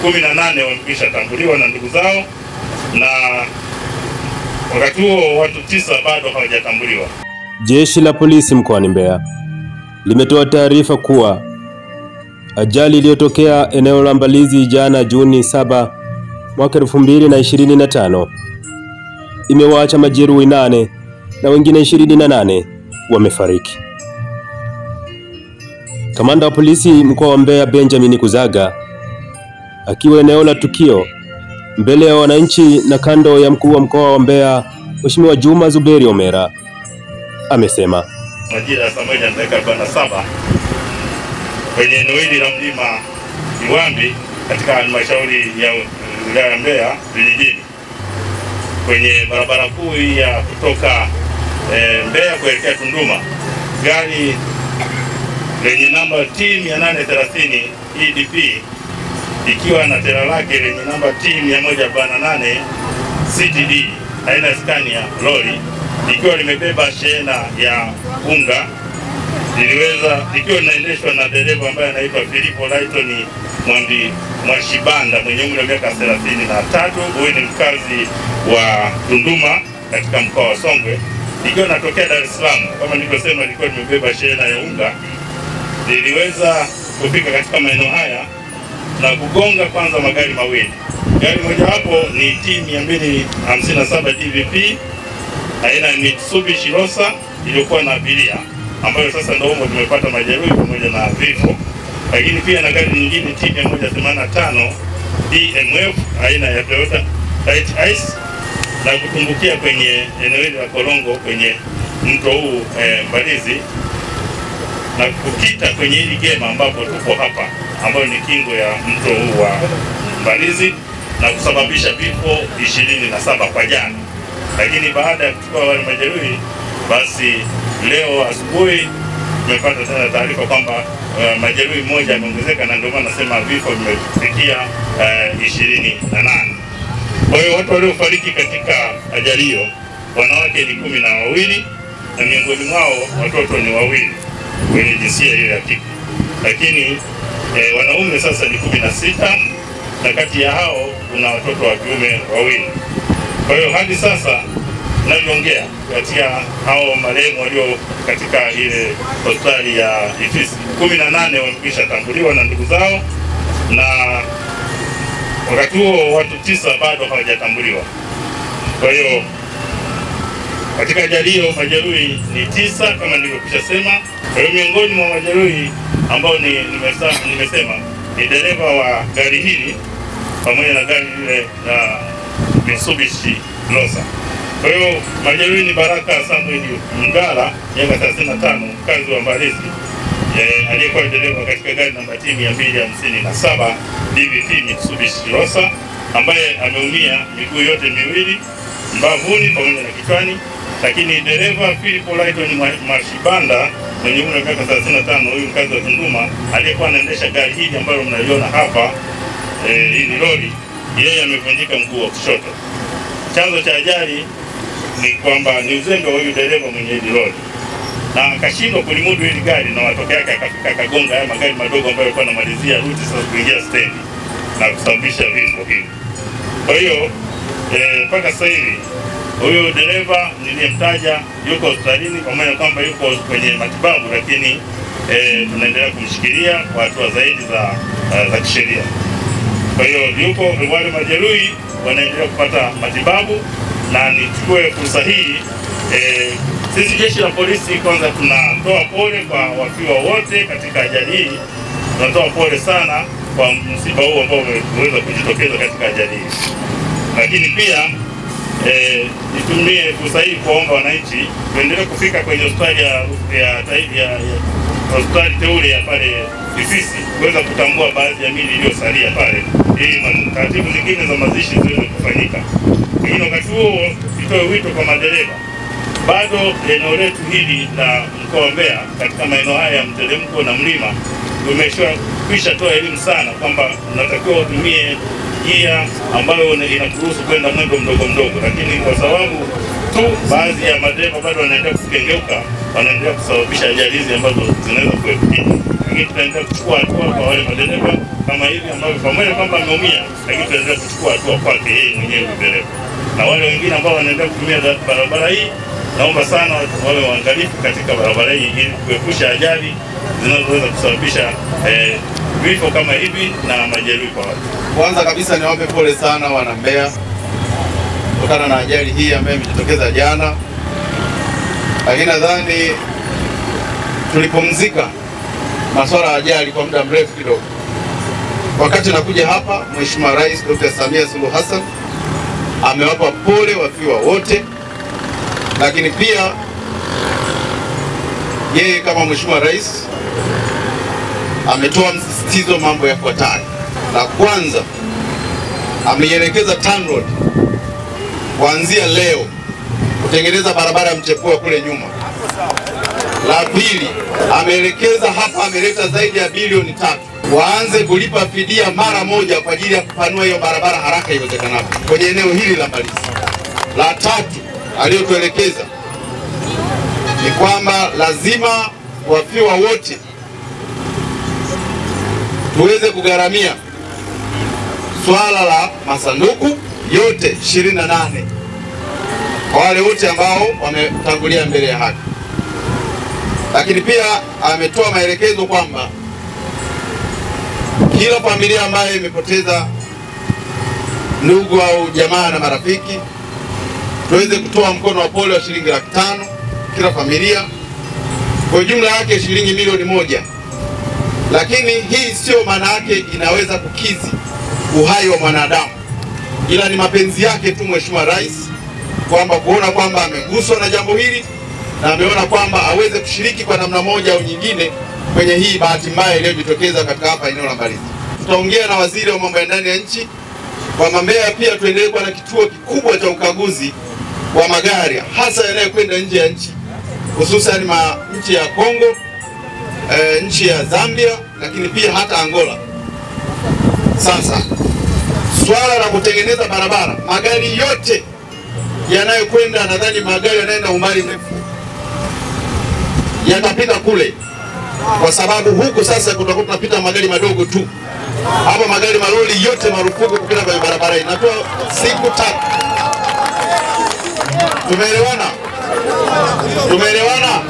18 wamekwisha tambuliwa na ndugu zao, na wakati huo watu 9 bado hawajatambuliwa. Jeshi la polisi mkoani Mbeya limetoa taarifa kuwa ajali iliyotokea eneo la Mbalizi jana Juni 7 mwaka 2025 imewaacha majeruhi 8 na wengine 28 wamefariki. Kamanda wa polisi mkoa wa Mbeya Benjamin Kuzaga akiwa eneo la tukio mbele ya wananchi na kando ya mkuu wa mkoa wa Mbeya Mheshimiwa Juma Zuberi Omera amesema majira ya saa 1:47 kwenye eneo hili la mlima Iwambi katika halmashauri ya wilaya ya Mbeya vijijini, kwenye barabara kuu ya kutoka Mbeya kuelekea Tunduma, gari lenye namba T830 EDP ikiwa na tela lake lenye namba T148 CTD aina ya Scania lori ikiwa limebeba shehena ya unga, likiwa linaendeshwa na dereva ambaye anaitwa Filipo Lighton Mwashibanda mwenye umri wa miaka 33. Huyu ni mkazi wa Tunduma katika mkoa wa Songwe, ikiwa natokea Dar es Salaam. Kama nilivyosema, ilikuwa limebeba shehena ya unga, liliweza kufika katika maeneo haya na kugonga kwanza magari mawili. Gari moja hapo ni T257 DVP aina ya Mitsubishi Rosa iliyokuwa na abiria, ambayo sasa ndio humo tumepata majeruhi pamoja na vifo. Lakini pia na gari nyingine T185 DMF aina ya Toyota Light Ice na kutumbukia kwenye eneo hili la korongo kwenye mto huu Mbalizi na kukita kwenye hili gema ambapo tupo hapa, ambayo ni kingo ya mto huu wa Mbalizi na kusababisha vifo 27 kwa jana. Lakini baada ya kuchukua wale majeruhi, basi leo asubuhi tumepata tena taarifa kwamba majeruhi mmoja ameongezeka, na ndio maana nasema vifo vimefikia 28. Kwa hiyo watu waliofariki katika ajali hiyo, wanawake ni 12 na miongoni mwao watoto ni 2 wenye jinsia hiyo ya kike. Lakini wanaume sasa ni 16 na kati ya hao kuna watoto wa kiume 2. Kwa hiyo hadi sasa ninavyoongea, katika hao marehemu walio katika ile hospitali ya Ifisi 18 wamekwisha tambuliwa na ndugu zao, na wakati huo watu 9 bado hawajatambuliwa. Kwa hiyo katika ajali hiyo majeruhi ni 9 kama nilivyokwisha sema. Kwa hiyo miongoni mwa majeruhi ambao nimesema ni dereva wa gari hili pamoja na gari lile la Mitsubishi Rosa. Kwa hiyo majeruhi ni Baraka Samuel Mgala miaka 35, mkazi wa Mbalizi, aliyekuwa dereva katika gari namba T257 DVP Mitsubishi Rosa, ambaye ameumia miguu yote miwili, mbavuni pamoja na kichwani. Lakini dereva Filipo Lighton Mwashibanda mwenye umri wa miaka 35, huyu mkazi wa Tunduma, aliyekuwa anaendesha gari hili ambalo mnaliona hapa, hili lori, yeye amevunjika mguu wa kushoto. Chanzo cha ajali ni kwamba ni uzembe wa huyu dereva mwenye hili lori, na akashindwa kulimudu hili gari, na matokeo yake akafika akagonga haya magari madogo ambayo yalikuwa yanamalizia ruti sasa kuingia stendi na kusababisha vifo hivi. Kwa hiyo mpaka sasa hivi huyu dereva niliyemtaja yuko hospitalini, pamoja na kwamba yuko kwenye matibabu, lakini tunaendelea kumshikilia kwa hatua zaidi za kisheria. Kwa hiyo yuko wale majeruhi wanaendelea kupata matibabu, na nichukue fursa hii sisi jeshi la polisi kwanza tunatoa pole kwa wafiwa wote katika ajali hii. Tunatoa pole sana kwa msiba huu ambao umeweza kujitokeza katika ajali hii. Lakini pia nitumie fursa hii kuomba wananchi tuendelee kufika kwenye hospitali ya hospitali teule ya pale Ifisi kuweza kutambua baadhi ya miili iliyosalia pale, ili taratibu zingine za mazishi ziweze kufanyika. Lakini wakati huo nitoe wito kwa madereva, bado eneo letu hili la mkoa wa Mbeya katika maeneo haya ya mteremko na mlima tumeshakwisha toa elimu sana kwamba unatakiwa utumie gia ambayo inakuruhusu kwenda mwendo mdogo mdogo, lakini kwa sababu tu baadhi ya madereva bado wanaendelea kukengeuka, wanaendelea kusababisha ajali hizi ambazo zinaweza kuepukika. lakini tutaendelea kuchukua hatua kwa wale madereva kama hivi ambao pamoja kwamba ameumia, lakini tutaendelea kuchukua hatua kwake yeye mwenyewe dereva. Na wale wengine ambao wanaendelea kutumia barabara hii, naomba sana wawe waangalifu katika barabara hii ili kuepusha ajali zinazoweza kusababisha vifo kama hivi na majeruhi kwa watu. Kwanza kabisa niwape pole sana wana Mbeya kutokana na ajali hii ambayo imejitokeza jana, lakini nadhani tulipumzika masuala ya ajali kwa muda mrefu kidogo. Wakati nakuja hapa, Mheshimiwa Rais Dr. Samia Suluhu Hassan amewapa pole wafiwa wote, lakini pia yeye kama Mheshimiwa Rais ametoa msisitizo mambo yafuatayo. La kwanza, ameielekeza TANROADS kuanzia leo kutengeneza barabara ya mchepuo kule nyuma. La pili, ameelekeza hapa, ameleta zaidi ya bilioni 3 waanze kulipa fidia mara moja kwa ajili ya kupanua hiyo barabara haraka iwezekanavyo kwenye eneo hili la Mbalizi. La tatu aliyotuelekeza ni kwamba lazima wafiwa wote tuweze kugharamia swala la masanduku yote 28 kwa wale wote ambao wametangulia mbele ya haki. Lakini pia ametoa maelekezo kwamba kila familia ambayo imepoteza ndugu au jamaa na marafiki tuweze kutoa mkono wa pole wa shilingi 500,000 kila familia, kwa jumla yake shilingi milioni 1. Lakini hii sio maana yake inaweza kukizi uhai wa mwanadamu, ila ni mapenzi yake tu Mheshimiwa Rais kwamba kuona kwamba ameguswa na jambo hili na ameona kwamba aweze kushiriki kwa namna moja au nyingine kwenye hii bahati mbaya iliyojitokeza katika hapa eneo la Mbalizi. Tutaongea na waziri wa mambo ya ndani ya nchi kwa Mbeya pia tuendelee kuwa na kituo kikubwa cha ukaguzi wa magari hasa yanayokwenda nje ya nchi, hususan nchi ya Kongo, nchi ya Zambia, lakini pia hata Angola. Sasa swala la kutengeneza barabara, magari yote yanayokwenda, nadhani magari yanaenda umbali mrefu yatapita kule, kwa sababu huku sasa kutakuwa tunapita magari madogo tu. Hapa magari malori yote marufuku kupita kwenye barabara hii. Natoa siku 3. Tumeelewana?